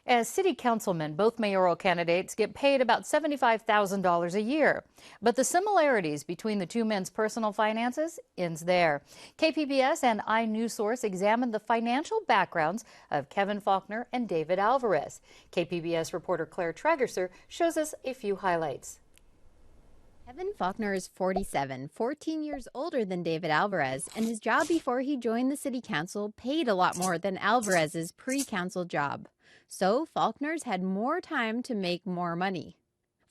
As city councilmen, both mayoral candidates get paid about $75,000 a year. But the similarities between the two men's personal finances ends there. KPBS and iNewsSource examined the financial backgrounds of Kevin Faulconer and David Alvarez. KPBS reporter Claire Trageser shows us a few highlights. Kevin Faulconer is 47, 14 years older than David Alvarez, and his job before he joined the city council paid a lot more than Alvarez's pre-council job. So Faulconer's had more time to make more money.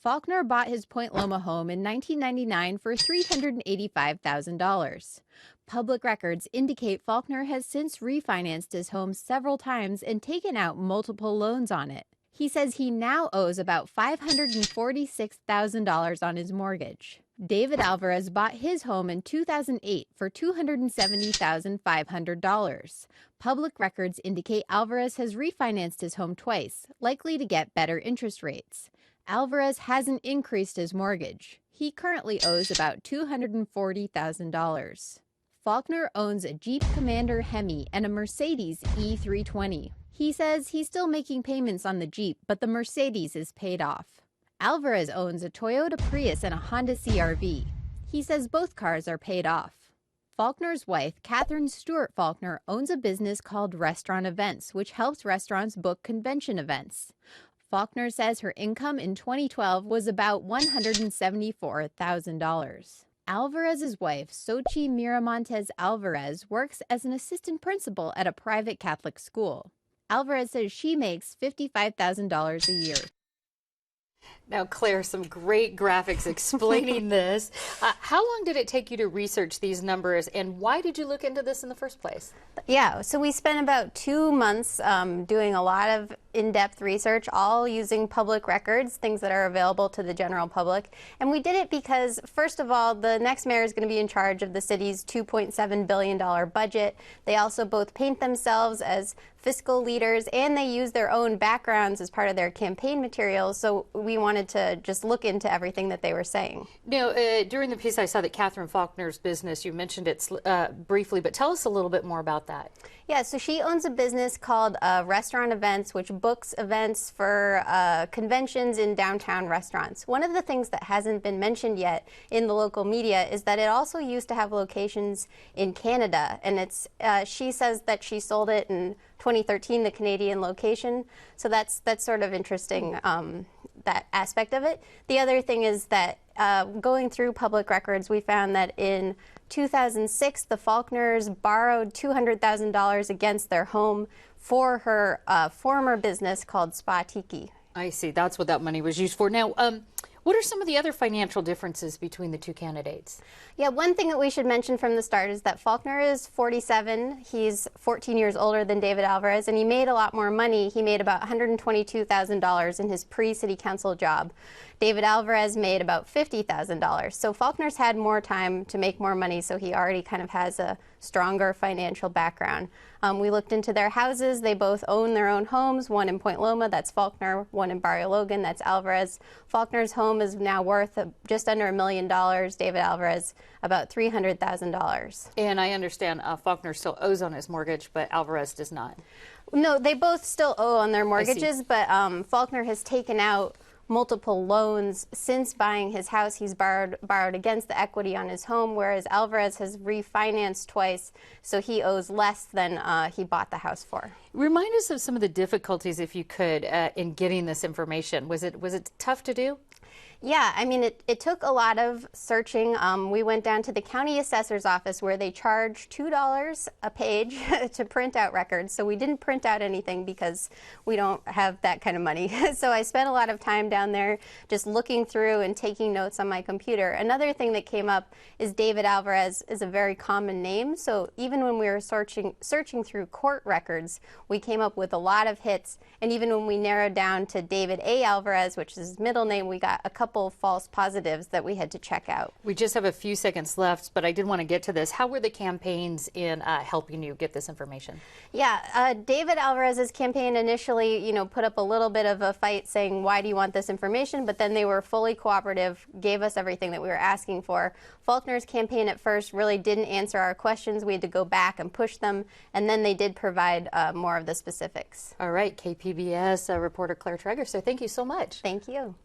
Faulconer bought his Point Loma home in 1999 for $385,000. Public records indicate Faulconer has since refinanced his home several times and taken out multiple loans on it. He says he now owes about $546,000 on his mortgage. David Alvarez bought his home in 2008 for $270,500. Public records indicate Alvarez has refinanced his home twice, likely to get better interest rates. Alvarez hasn't increased his mortgage. He currently owes about $240,000. Faulconer owns a Jeep Commander Hemi and a Mercedes E320. He says he's still making payments on the Jeep, but the Mercedes is paid off. Alvarez owns a Toyota Prius and a Honda CR-V. He says both cars are paid off. Faulconer's wife, Catherine Stewart Faulconer, owns a business called Restaurant Events, which helps restaurants book convention events. Faulconer says her income in 2012 was about $174,000. Alvarez's wife, Xochitl Miramontes Alvarez, works as an assistant principal at a private Catholic school. Alvarez says she makes $55,000 a year. Now, Claire, some great graphics explaining this. How long did it take you to research these numbers, and why did you look into this in the first place? Yeah, so we spent about 2 months doing a lot of in-depth research, all using public records, things that are available to the general public. And we did it because, first of all, the next mayor is going to be in charge of the city's $2.7 billion budget. They also both paint themselves as fiscal leaders, and they use their own backgrounds as part of their campaign materials. So we wanted to just look into everything that they were saying. Now, during the piece, I saw that Catherine Faulconer's business, you mentioned it briefly, but tell us a little bit more about that. Yeah, so she owns a business called Restaurant Events, which books events for conventions in downtown restaurants. One of the things that hasn't been mentioned yet in the local media is that it also used to have locations in Canada, and it's she says that she sold it in 2013, the Canadian location. So that's sort of interesting, that aspect of it. The other thing is that going through public records, we found that in 2006, the Faulconers borrowed $200,000 against their home for her former business called Spa Tiki. I see. That's what that money was used for. Now, what are some of the other financial differences between the two candidates? Yeah, one thing that we should mention from the start is that Faulconer is 47. He's 14 years older than David Alvarez, and he made a lot more money. He made about $122,000 in his pre-city council job. David Alvarez made about $50,000. So Faulconer's had more time to make more money, so he already kind of has a stronger financial background. We looked into their houses. They both own their own homes, one in Point Loma, that's Faulconer, one in Barrio Logan, that's Alvarez. Faulconer's home is now worth just under $1 million. David Alvarez, about $300,000. And I understand Faulconer still owes on his mortgage, but Alvarez does not. No, they both still owe on their mortgages, but Faulconer has taken out multiple loans since buying his house. He's borrowed against the equity on his home, whereas Alvarez has refinanced twice, so he owes less than he bought the house for. Remind us of some of the difficulties, if you could, in getting this information. Was it tough to do? Yeah, I mean, it took a lot of searching. We went down to the county assessor's office where they charge $2 a page to print out records. So we didn't print out anything because we don't have that kind of money. So I spent a lot of time down there just looking through and taking notes on my computer. Another thing that came up is David Alvarez is a very common name. So even when we were searching through court records, we came up with a lot of hits. And even when we narrowed down to David A. Alvarez, which is his middle name, we got a couple false positives that we had to check out. We just have a few seconds left, but I did want to get to this. How were the campaigns in helping you get this information? Yeah, David Alvarez's campaign initially, put up a little bit of a fight saying, why do you want this information? But then they were fully cooperative, gave us everything that we were asking for. Faulconer's campaign at first really didn't answer our questions. We had to go back and push them, and then they did provide more of the specifics. All right, KPBS reporter Claire Trageser, thank you so much. Thank you.